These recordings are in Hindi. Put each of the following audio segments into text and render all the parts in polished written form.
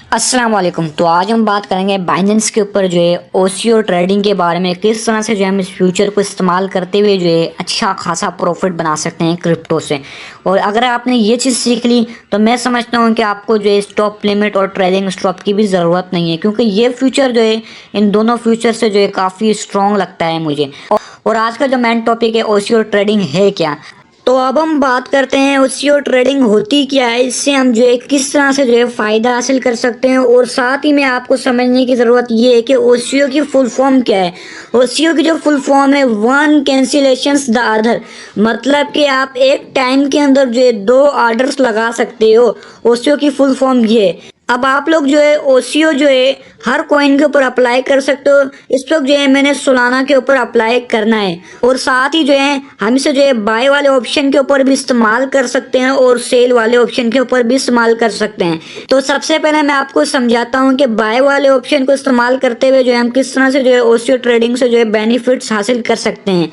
अस्सलाम वालेकुम। तो आज हम बात करेंगे बाइनेंस के ऊपर जो है ओसीओ ट्रेडिंग के बारे में, किस तरह से जो है हम इस फ्यूचर को इस्तेमाल करते हुए जो है अच्छा खासा प्रॉफिट बना सकते हैं क्रिप्टो से। और अगर आपने ये चीज़ सीख ली तो मैं समझता हूँ कि आपको जो है स्टॉप लिमिट और ट्रेडिंग स्टॉप की भी ज़रूरत नहीं है, क्योंकि ये फ्यूचर जो है इन दोनों फ्यूचर से जो है काफ़ी स्ट्रॉन्ग लगता है मुझे। और आज का जो मेन टॉपिक है ओसीओ ट्रेडिंग है क्या। तो अब हम बात करते हैं ओसीओ ट्रेडिंग होती क्या है, इससे हम जो है किस तरह से जो है फ़ायदा हासिल कर सकते हैं। और साथ ही में आपको समझने की ज़रूरत ये है कि ओसीओ की फुल फॉर्म क्या है। ओसीओ की जो फुल फॉर्म है वन कैंसिलेशंस द अदर, मतलब कि आप एक टाइम के अंदर जो है दो ऑर्डर्स लगा सकते हो। ओसीओ की फुल फॉर्म ये है। अब आप लोग जो है ओसीओ जो है हर कॉइन के ऊपर अप्लाई कर सकते हो। इस वक्त जो है मैंने सोलाना के ऊपर अप्लाई करना है। और साथ ही जो है हम इसे जो है बाय वाले ऑप्शन के ऊपर भी इस्तेमाल कर सकते हैं और सेल वाले ऑप्शन के ऊपर भी इस्तेमाल कर सकते हैं। तो सबसे पहले मैं आपको समझाता हूँ कि बाय वाले ऑप्शन को इस्तेमाल करते हुए जो है हम किस तरह से जो है ओसीओ ट्रेडिंग से जो है बेनिफिट्स हासिल कर सकते हैं।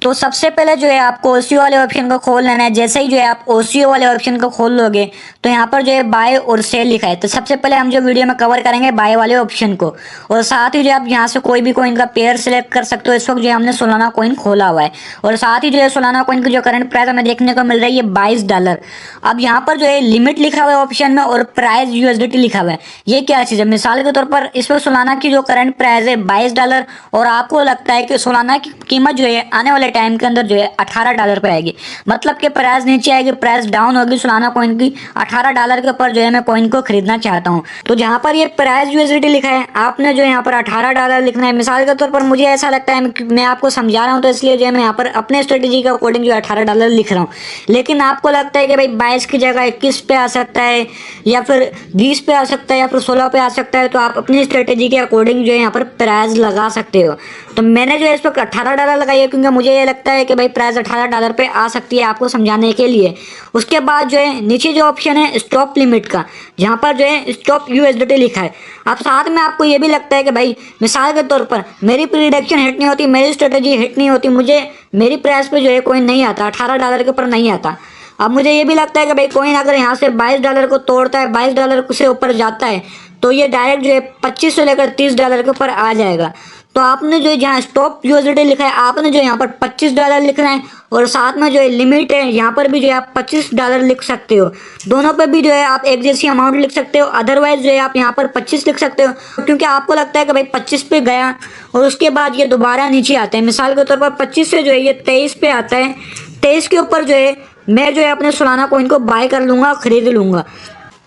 तो सबसे पहले जो है आपको ओसीओ वाले ऑप्शन को खोल लेना है। जैसे ही जो है आप ओसीओ वाले ऑप्शन को खोल लोगे तो यहाँ पर जो है बाय और सेल लिखा है। तो सबसे पहले हम जो वीडियो में कवर करेंगे बाय वाले ऑप्शन को। और साथ ही जो आप यहाँ से कोई भी कॉइन का पेयर सेलेक्ट कर सकते हो। इस वक्त जो है हमने सोलाना कॉइन खोला हुआ है और साथ ही जो है सोलाना कॉइन की जो करंट प्राइस हमें देखने को मिल रही है $22। अब यहाँ पर जो है लिमिट लिखा हुआ है ऑप्शन में और प्राइस यूएसडीटी लिखा हुआ है। ये क्या चीज़ है, मिसाल के तौर पर इस पर सोलाना की जो करंट प्राइस है $22 और आपको लगता है कि सोलाना की कीमत जो है आने वाले टाइम के अंदर जो है $18 पे आएगी, मतलब कि प्राइस नीचे आएगी, प्राइस डाउन होगी सोलाना कॉइन की। $18 के ऊपर जो है मैं कॉइन को खरीदना चाहता हूँ। तो जहाँ पर ये प्राइस यूएसडीटी लिखा है आपने जो यहाँ पर $18 लिखना है। मिसाल के तौर पर मुझे ऐसा लगता है, मैं आपको समझा रहा हूँ तो इसलिए जो है मैं यहाँ पर अपने स्ट्रेटेजी के अकॉर्डिंग जो $18 लिख रहा हूँ। लेकिन आपको लगता है कि भाई 22 की जगह 21 पे आ सकता है या फिर 20 पे आ सकता है या फिर 16 पे आ सकता है, तो आप अपनी स्ट्रेटेजी के अकॉर्डिंग जो है यहाँ पर प्राइस लगा सकते हो। तो मैंने जो है इस वक्त $18 लगाई है, क्योंकि मुझे ये लगता है कि भाई प्राइस $18 पे आ सकती है, आपको समझाने के लिए। उसके बाद जो है नीचे जो ऑप्शन है स्टॉप लिमिट का, जहाँ पर जो है स्टॉप यूएसडीटी लिखा है। अब साथ में आपको ये भी लगता है कि भाई मिसाल के तौर पर मेरी प्रिडिक्शन हिट नहीं होती, मेरी स्ट्रेटेजी हिट नहीं होती, मुझे मेरी प्राइस पे जो है कोई नहीं आता, $18 के ऊपर नहीं आता। अब मुझे ये भी लगता है कि भाई कॉइन अगर यहाँ से $22 को तोड़ता है, $22 से ऊपर जाता है, तो ये डायरेक्ट जो है 25 से लेकर $30 के ऊपर आ जाएगा। तो आपने जो है जहाँ स्टॉप यूएसडीटी लिखा है आपने जो यहाँ पर $25 लिखना है और साथ में जो है लिमिट है यहाँ पर भी जो है आप $25 लिख सकते हो। दोनों पे भी जो है आप एक जैसी अमाउंट लिख सकते हो, अदरवाइज जो है आप यहाँ पर 25 लिख सकते हो, क्योंकि आपको लगता है कि भाई 25 पे गया और उसके बाद ये दोबारा नीचे आता है। मिसाल के तौर पर 25 से जो है ये 23 पे आता है, 23 के ऊपर जो है मैं जो है अपने सोलाना कॉइन को बाय कर लूँगा, खरीद लूँगा।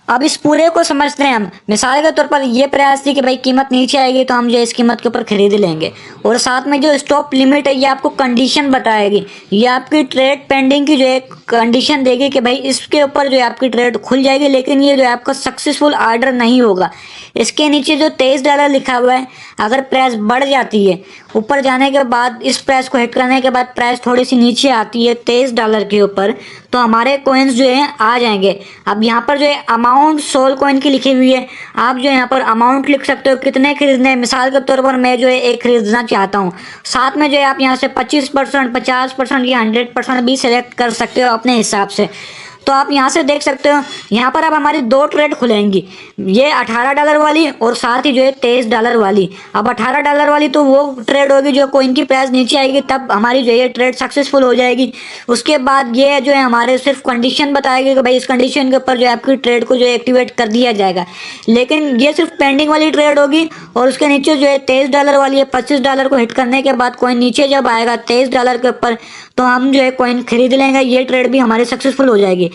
अब इस पूरे को समझते हैं हम। मिसाल के तौर पर ये प्रयास थी कि भाई कीमत नीचे आएगी तो हम जो इस कीमत के ऊपर खरीद लेंगे। और साथ में जो स्टॉप लिमिट है ये आपको कंडीशन बताएगी, ये आपकी ट्रेड पेंडिंग की जो है कंडीशन देगी कि भाई इसके ऊपर जो है आपकी ट्रेड खुल जाएगी, लेकिन ये जो है आपका सक्सेसफुल ऑर्डर नहीं होगा। इसके नीचे जो $23 लिखा हुआ है, अगर प्राइस बढ़ जाती है ऊपर जाने के बाद, इस प्राइस को हिट करने के बाद प्राइस थोड़ी सी नीचे आती है $23 के ऊपर, तो हमारे कॉइन्स जो है आ जाएंगे। अब यहाँ पर जो है अमाउंट सोल कॉइन की लिखी हुई है, आप जो यहाँ पर अमाउंट लिख सकते हो कितने खरीदने हैं। मिसाल के तौर पर मैं जो है एक खरीदना चाहता हूँ। साथ में जो है आप यहाँ से 25%, 50% या 100% भी सिलेक्ट कर सकते हो अपने हिसाब से। तो आप यहाँ से देख सकते हो, यहाँ पर अब हमारी दो ट्रेड खुलेंगी, ये $18 वाली और साथ ही जो है $23 वाली। अब $18 वाली तो वो ट्रेड होगी जो कॉइन की प्राइस नीचे आएगी, तब हमारी जो है ट्रेड सक्सेसफुल हो जाएगी। उसके बाद ये जो है हमारे सिर्फ कंडीशन बताएगी कि भाई इस कंडीशन के ऊपर जो है आपकी ट्रेड को जो है एक्टिवेट कर दिया जाएगा, लेकिन ये सिर्फ पेंडिंग वाली ट्रेड होगी। और उसके नीचे जो है $23 वाली है, $25 को हिट करने के बाद कॉइन नीचे जब आएगा $23 के ऊपर, तो हम जो है कॉइन खरीद लेंगे, ये ट्रेड भी हमारी सक्सेसफुल हो जाएगी।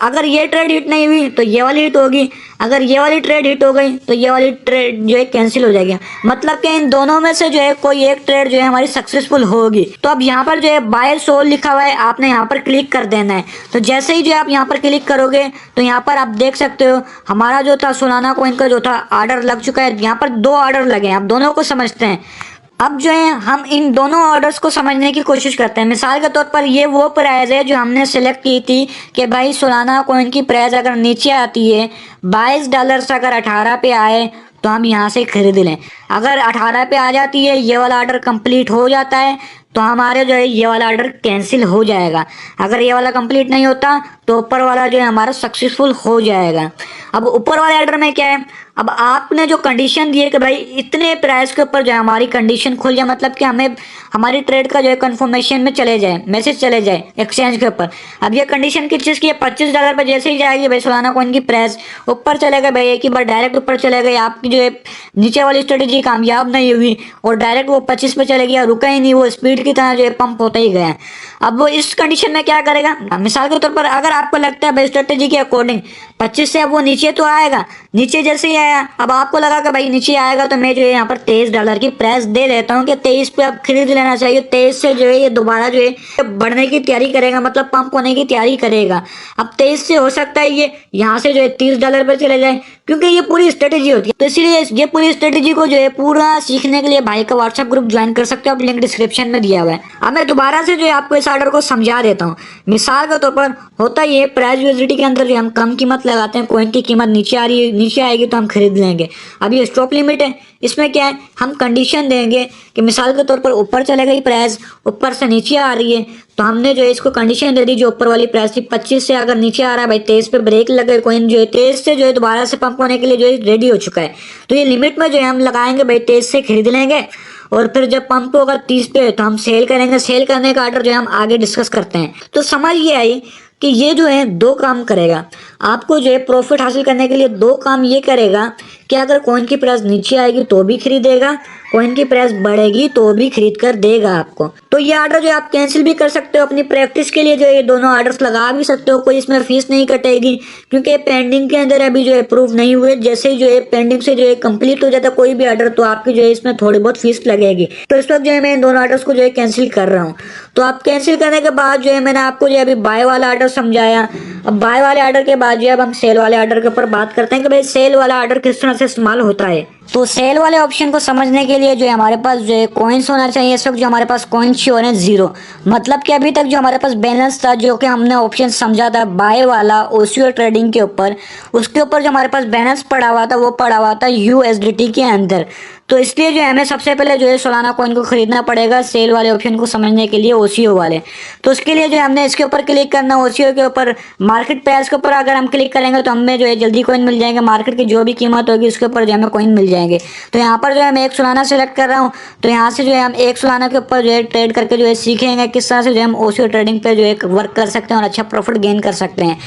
अगर ये ट्रेड हिट नहीं हुई तो ये वाली हिट होगी, अगर ये वाली ट्रेड हिट हो गई तो ये वाली ट्रेड जो है कैंसिल हो जाएगी। मतलब कि इन दोनों में से जो है कोई एक ट्रेड जो है हमारी सक्सेसफुल होगी। तो अब यहाँ पर जो है बाय सोल लिखा हुआ है, आपने यहाँ पर क्लिक कर देना है। तो जैसे ही जो आप यहाँ पर क्लिक करोगे तो यहाँ पर आप देख सकते हो हमारा जो था सोलाना कॉइन का जो था ऑर्डर लग चुका है। यहाँ पर दो ऑर्डर लगे हैं, आप दोनों को समझते हैं। अब जो है हम इन दोनों ऑर्डर्स को समझने की कोशिश करते हैं। मिसाल के तौर पर ये वो प्राइस है जो हमने सेलेक्ट की थी कि भाई सोलाना कॉइन की प्राइस अगर नीचे आती है $22 से अगर 18 पे आए तो हम यहाँ से खरीद लें। अगर 18 पे आ जाती है, ये वाला ऑर्डर कंप्लीट हो जाता है, तो हमारे जो है ये वाला ऑर्डर कैंसिल हो जाएगा। अगर ये वाला कंप्लीट नहीं होता तो ऊपर वाला जो है हमारा सक्सेसफुल हो जाएगा। अब ऊपर वाले ऑर्डर में क्या है, अब आपने जो कंडीशन दी है कि भाई इतने प्राइस के ऊपर जो है हमारी कंडीशन खुल जाए, मतलब कि हमें हमारी ट्रेड का जो है कंफर्मेशन में चले जाए, मैसेज चले जाए एक्सचेंज के ऊपर। अब ये कंडीशन किस चीज़ की है, $25 पर जैसे ही जाएगी भाई सोलाना कॉइन की प्राइस ऊपर चलेगा भाई, एक ही बार डायरेक्ट ऊपर चले गए, आपकी जो है नीचे वाली स्ट्रेटेजी कामयाब नहीं हुई और डायरेक्ट वो 25 पे चले गया, रुका ही नहीं, वो स्पीड की तरह जो है पंप होता ही गया। अब वो इस कंडीशन में क्या करेगा, मिसाल के तौर पर अगर आपको लगता है भाई स्ट्रेटेजी के अकॉर्डिंग 25 से अब वो नीचे तो आएगा, नीचे जैसे ही आया, अब आपको लगा कि भाई नीचे आएगा तो मैं जो है यहाँ पर $23 की प्राइस दे देता हूँ कि 23 पे आप खरीद लेना चाहिए। 23 से जो है ये दोबारा जो है बढ़ने की तैयारी करेगा, मतलब पंप होने की तैयारी करेगा। अब 23 से हो सकता है ये यहाँ से जो है $30 पर चले जाए, क्योंकि ये पूरी स्ट्रेटेजी होती है। तो इसीलिए ये पूरी स्ट्रेटेजी को जो है पूरा सीखने के लिए भाई का व्हाट्सएप ग्रुप ज्वाइन कर सकते हो, आप लिंक डिस्क्रिप्शन में दिया हुआ है। अब मैं दोबारा से जो है आपको इस ऑर्डर को समझा देता हूँ। मिसाल के तौर पर होता ये प्राइस यूएसडीटी के अंदर जो हम कम कीमत लगाते हैं, कॉइन की कीमत नीचे आ रही है, नीचे आएगी तो हम खरीद लेंगे। अब ये स्टॉप लिमिट है, इसमें क्या है हम कंडीशन देंगे कि मिसाल के तौर पर ऊपर चले गई प्राइस, ऊपर से नीचे आ रही है, तो हमने जो है इसको कंडीशन दे दी, जो ऊपर वाली प्राइस थी 25 से अगर नीचे आ रहा है भाई 23 पे ब्रेक लगे, कॉइन जो है 23 से जो है दोबारा से पंप होने के लिए जो है रेडी हो चुका है। तो ये लिमिट में जो है हम लगाएंगे भाई 23 से खरीद लेंगे, और फिर जब पंप होगा 30 पे तो हम सेल करेंगे। सेल करने का ऑर्डर जो है हम आगे डिस्कस करते हैं। तो समझ ये आई कि ये जो है दो काम करेगा, आपको जो है प्रॉफिट हासिल करने के लिए दो काम ये करेगा कि अगर कॉइन की प्राइस नीचे आएगी तो भी खरीदेगा, कॉइन की प्राइस बढ़ेगी तो भी खरीद कर देगा आपको। तो ये ऑर्डर जो है आप कैंसिल भी कर सकते हो, अपनी प्रैक्टिस के लिए जो है ये दोनों ऑर्डर्स लगा भी सकते हो, कोई इसमें फीस नहीं कटेगी, क्योंकि पेंडिंग के अंदर अभी जो है अप्रूव नहीं हुए। जैसे ही जो है पेंडिंग से जो है कंप्लीट हो जाता है कोई भी ऑर्डर, तो आपकी जो है इसमें थोड़ी बहुत फीस लगेगी। तो इस वक्त जो है मैं इन दोनों ऑर्डर्स को जो है कैंसिल कर रहा हूँ। तो आप कैंसिल करने के बाद जो है मैंने आपको जो है अभी बाय वाला ऑर्डर समझाया। अब बाय वाले ऑर्डर के बाद जो है अब हम सेल वाले ऑर्डर के ऊपर बात करते हैं कि भाई सेल वाला ऑर्डर किस तरह से इस्तेमाल होता है। तो सेल वाले ऑप्शन को समझने के लिए जो है हमारे पास जो है कॉइन्स होना चाहिए। इस वक्त जो हमारे पास कॉइन शो हो रहे हैं 0, मतलब कि अभी तक जो हमारे पास बैलेंस था, जो कि हमने ऑप्शन समझा था बाय वाला ओसीओ ट्रेडिंग के ऊपर, उसके ऊपर जो हमारे पास बैलेंस पड़ा हुआ था वो पड़ा हुआ था यूएसडीटी के अंदर। तो इसलिए जो है हमें सबसे पहले जो है सोलाना कॉइन को खरीदना पड़ेगा सेल वाले ऑप्शन को समझने के लिए, ओसीओ वाले। तो उसके लिए जो है हमने इसके ऊपर क्लिक करना, ओसीओ के ऊपर मार्केट प्राइस के ऊपर अगर हम क्लिक करेंगे तो हमें जो है जल्दी कॉइन मिल जाएंगे, मार्केट की जो भी कीमत होगी उसके ऊपर जो हमें कॉइन मिल जाएंगे। तो यहाँ पर जो है मैं एक सोलाना सेलेक्ट कर रहा हूँ, तो यहाँ से जो है हम एक सोलाना के ऊपर जो है ट्रेड करके जो है सीखेंगे किस तरह से जो है हम ओसीओ ट्रेडिंग पे जो है वर्क कर सकते हैं और अच्छा प्रॉफिट गेन कर सकते हैं।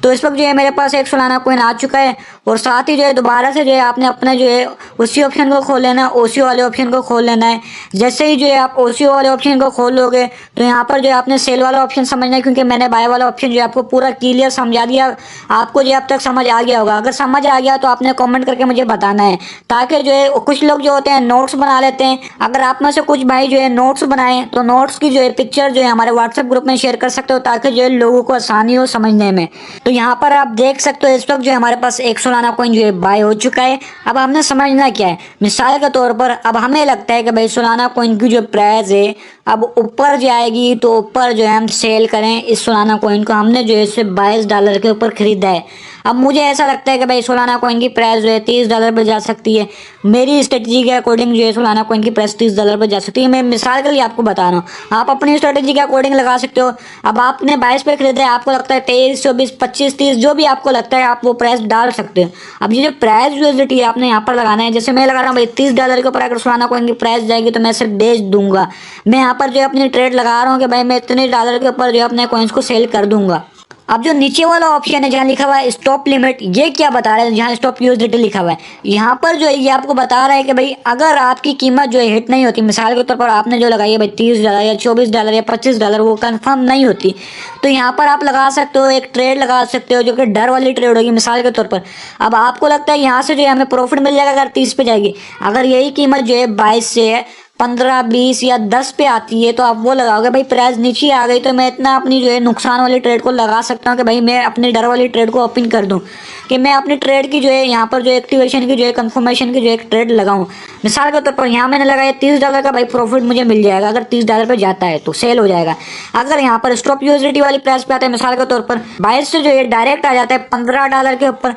तो इस वक्त जो है मेरे पास एक सोलाना कॉइन आ चुका है, और साथ ही जो है दोबारा से जो है आपने अपना जो है उसी ऑप्शन को खोल लेना, ओसीओ वाले ऑप्शन को खोल लेना है। जैसे ही जो है आप ओसीओ वाले ऑप्शन को खोल लोगे तो यहाँ पर जो है आपने सेल वाला ऑप्शन समझना है, क्योंकि मैंने बाय वाला ऑप्शन जो है आपको पूरा क्लियर समझा दिया। आपको जो अब तक समझ आ गया होगा, अगर समझ आ गया तो आपने कमेंट करके मुझे बताना है, ताकि जो है कुछ लोग जो होते हैं नोट्स बना लेते हैं। अगर आप में से कुछ भाई जो है नोट्स बनाएं तो नोट्स की जो है पिक्चर जो है हमारे व्हाट्सएप ग्रुप में शेयर कर सकते हो, ताकि जो है लोगों को आसानी हो समझने में। तो यहाँ पर आप देख सकते हो इस वक्त जो है हमारे पास एक सोलाना कॉइन जो है बाय हो चुका है। अब हमने समझना क्या है, मिसाल के तौर पर अब हमें लगता है कि भाई सोलाना कॉइन की जो प्राइस है अब ऊपर जाएगी, तो ऊपर जो है हम सेल करें इस सोलाना कॉइन को। हमने जो है इसे $22 के ऊपर खरीदा है। अब मुझे ऐसा लगता है कि भाई सोलाना कॉइन की प्राइस जो है $30 पर जा सकती है। मेरी स्ट्रेटजी के अकॉर्डिंग जो है सोलाना कॉइन की प्राइस $30 पर जा सकती है। मैं मिसाल के लिए आपको बता रहा हूँ, आप अपनी स्ट्रेटजी के अकॉर्डिंग लगा सकते हो। अब आपने 22 पे खरीदा है, आपको लगता है 23, 24, 25, 30 जो भी आपको लगता है आप वो प्राइस डाल सकते हो। अब ये जो प्राइस यूएसडीटी है आपने यहाँ पर लगाना है। जैसे मैं लगा रहा हूँ भाई $30 के ऊपर अगर सोलाना कॉइन की प्राइस जाएगी तो मैं सिर्फ बेच दूंगा। मैं यहाँ पर जो है अपनी ट्रेड लगा रहा हूँ कि भाई मैं इतने डॉलर के ऊपर जो है अपने कॉइन्स को सेल कर दूंगा। अब जो नीचे वाला ऑप्शन है जहाँ लिखा हुआ है स्टॉप लिमिट, ये क्या बता रहा है, जहाँ स्टॉप यूएसडीटी लिखा हुआ है यहाँ पर जो है ये आपको बता रहा है कि भाई अगर आपकी कीमत जो है हिट नहीं होती, मिसाल के तौर पर आपने जो लगाई है भाई $30 या $24 या $25, वो कंफर्म नहीं होती, तो यहाँ पर आप लगा सकते हो एक ट्रेड लगा सकते हो जो कि डर वाली ट्रेड होगी। मिसाल के तौर पर अब आपको लगता है यहाँ से जो है हमें प्रॉफिट मिल जाएगा अगर 30 पे जाएगी, अगर यही कीमत जो है 22 से 15, 20 या 10 पे आती है तो आप वो लगाओगे। भाई प्राइस नीचे आ गई तो मैं इतना अपनी जो है नुकसान वाली ट्रेड को लगा सकता हूँ कि भाई मैं अपनी डर वाली ट्रेड को ओपन कर दूँ, कि मैं अपनी ट्रेड की जो है यहाँ पर जो एक्टिवेशन की जो है कंफर्मेशन की जो एक ट्रेड लगाऊँ। मिसाल के तौर पर यहाँ मैंने लगाया $30 का, भाई प्रॉफिट मुझे मिल जाएगा। अगर $30 पे जाता है तो सेल हो जाएगा। अगर यहाँ पर स्टॉप यूएसडीटी वाली प्राइस पे आता है, मिसाल के तौर पर 22 से जो है डायरेक्ट आ जाता है $15 के ऊपर,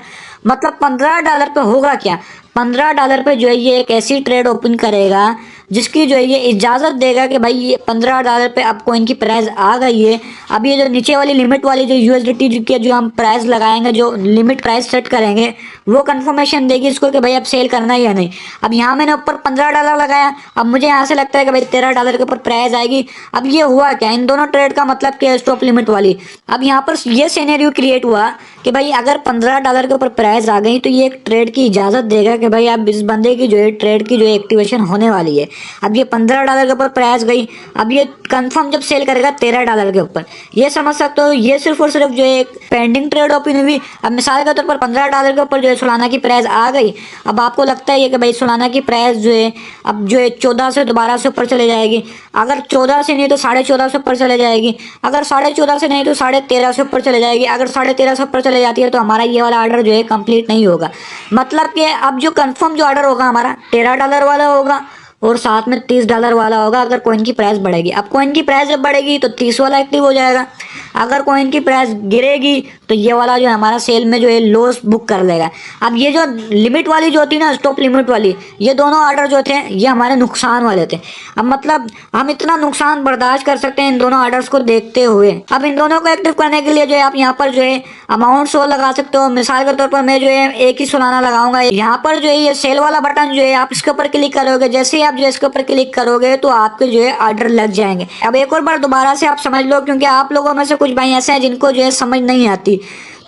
मतलब $15 पे होगा क्या, $15 पे जो है ये एक ऐसी ट्रेड ओपन करेगा जिसकी जो है ये इजाज़त देगा कि भाई ये $15 पे अब कॉइन की प्राइस आ गई है। अब ये जो नीचे वाली लिमिट वाली जो USDT के जो हम प्राइस लगाएंगे, जो लिमिट प्राइस सेट करेंगे, वो कंफर्मेशन देगी इसको कि भाई अब सेल करना है या नहीं। अब यहाँ मैंने ऊपर $15 लगाया, अब मुझे यहाँ से लगता है कि भाई $13 के ऊपर प्राइस आएगी। अब ये हुआ क्या, इन दोनों ट्रेड का मतलब क्या है, स्टॉप लिमिट वाली। अब यहाँ पर ये सिनेरियो क्रिएट हुआ कि भाई अगर $15 के ऊपर प्राइस आ गई तो ये एक ट्रेड की इजाज़त देगा कि भाई अब इस बंदे की जो है ट्रेड की जो एक्टिवेशन होने वाली है। अब ये $15 के ऊपर प्राइस गई, अब ये कंफर्म जब सेल करेगा $13 के ऊपर। ये समझ सकते हो, ये सिर्फ और सिर्फ जो है एक पेंडिंग ट्रेड ओपन हुई। अब मिसाल के तौर पर $15 के ऊपर जो है सोलाना की प्राइस आ गई। अब आपको लगता है कि भाई सोलाना की प्राइस जो है अब जो है 14 से दोबारा से ऊपर चले जाएगी। अगर 14 से नहीं तो 14.5 से ऊपर चले जाएगी। अगर 14.5 से नहीं तो 13.5 से ऊपर चले जाएगी। अगर 13.5 से ऊपर चले जाती है तो हमारा ये वाला ऑर्डर जो है कंप्लीट नहीं होगा। मतलब कि अब जो कंफर्म जो ऑर्डर होगा हमारा $13 वाला होगा और साथ में $30 वाला होगा अगर कॉइन की प्राइस बढ़ेगी। अब कॉइन की प्राइस जब बढ़ेगी तो 30 वाला एक्टिव हो जाएगा। अगर कॉइन की प्राइस गिरेगी तो ये वाला जो है हमारा सेल में जो है लॉस बुक कर लेगा। अब ये जो लिमिट वाली जो होती है ना, स्टॉप लिमिट वाली, ये दोनों ऑर्डर जो थे ये हमारे नुकसान वाले थे। अब मतलब हम इतना नुकसान बर्दाश्त कर सकते हैं इन दोनों ऑर्डर्स को देखते हुए। अब इन दोनों को एक्टिव करने के लिए जो है आप यहाँ पर जो है अमाउंट शो लगा सकते हो। मिसाल के तौर पर मैं जो है एक ही सोलाना लगाऊंगा। यहाँ पर जो है ये सेल वाला बटन जो है आप इसके ऊपर क्लिक करोगे, जैसे ही आप जो है इसके ऊपर क्लिक करोगे तो आपके जो है ऑर्डर लग जाएंगे। अब एक और बार दोबारा से आप समझ लो, क्योंकि आप लोगों में से कुछ भाई ऐसे हैं जिनको जो है समझ नहीं आती।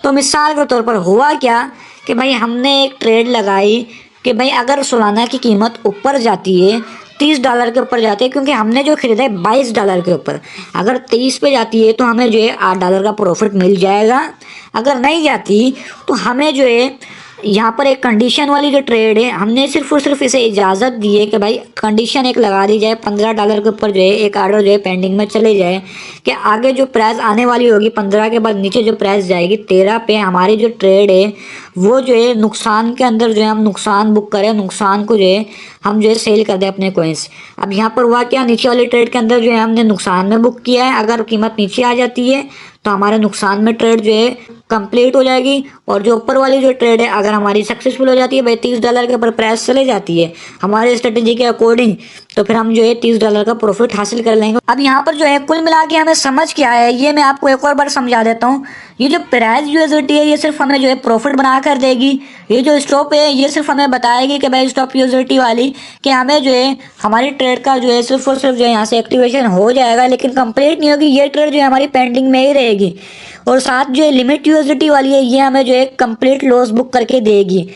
तो मिसाल के तौर पर हुआ क्या कि भाई हमने एक ट्रेड लगाई कि भाई अगर सोलाना की कीमत ऊपर जाती है, $30 के ऊपर जाती है, क्योंकि हमने जो खरीदा है $22 के ऊपर, अगर 23 पे जाती है तो हमें जो है $8 का प्रॉफिट मिल जाएगा। अगर नहीं जाती तो हमें जो है यहाँ पर एक कंडीशन वाली जो ट्रेड है, हमने सिर्फ और सिर्फ इसे इजाज़त दी है कि भाई कंडीशन एक लगा दी जाए, $15 के ऊपर जो है एक ऑर्डर जो है पेंडिंग में चले जाए कि आगे जो प्राइस आने वाली होगी 15 के बाद नीचे जो प्राइस जाएगी 13 पे, हमारी जो ट्रेड है वो जो है नुकसान के अंदर जो है हम नुकसान बुक करें, नुकसान को जो है हम जो है सेल कर दें अपने कॉइन्स। अब यहाँ पर हुआ क्या, नीचे वाली ट्रेड के अंदर जो है हमने नुकसान में बुक किया है। अगर कीमत नीचे आ जाती है तो हमारे नुकसान में ट्रेड जो है कंप्लीट हो जाएगी, और जो ऊपर वाली जो ट्रेड है अगर हमारी सक्सेसफुल हो जाती है, भाई $30 के ऊपर प्राइस चले जाती है हमारे स्ट्रेटेजी के अकॉर्डिंग, तो फिर हम जो है $30 का प्रॉफिट हासिल कर लेंगे। अब यहाँ पर जो है कुल मिला के हमें समझ क्या है, ये मैं आपको एक और बार समझा देता हूँ। ये जो प्राइस USDT है ये सिर्फ हमें जो है प्रॉफिट बना कर देगी। ये जो स्टॉप है ये सिर्फ हमें बताएगी कि भाई स्टॉप USDT वाली, कि हमें जो है हमारी ट्रेड का जो है सिर्फ और सिर्फ जो है यहाँ से एक्टिवेशन हो जाएगा, लेकिन कंप्लीट नहीं होगी। ये ट्रेड जो है हमारी पेंडिंग में ही रहेगी। और साथ जो है लिमिट USDT वाली है ये हमें जो है कंप्लीट लॉस बुक करके देगी।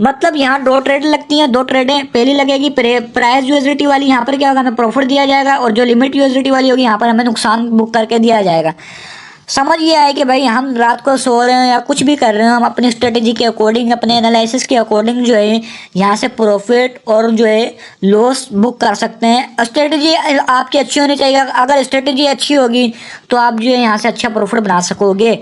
मतलब यहाँ 2 ट्रेड लगती हैं, 2 ट्रेडें। पहली लगेगी प्राइस USDT वाली, यहाँ पर क्या होगा हमें प्रॉफिट दिया जाएगा, और जो लिमिट USDT वाली होगी यहाँ पर हमें नुकसान बुक करके दिया जाएगा। समझ ये आए कि भाई हम रात को सो रहे हैं या कुछ भी कर रहे हैं, हम अपनी स्ट्रेटेजी के अकॉर्डिंग, अपने एनालिसिस के अकॉर्डिंग जो है यहाँ से प्रॉफिट और जो है लॉस बुक कर सकते हैं। स्ट्रेटेजी आपकी अच्छी होनी चाहिए। अगर स्ट्रेटेजी अच्छी होगी तो आप जो है यहाँ से अच्छा प्रॉफिट बना सकोगे।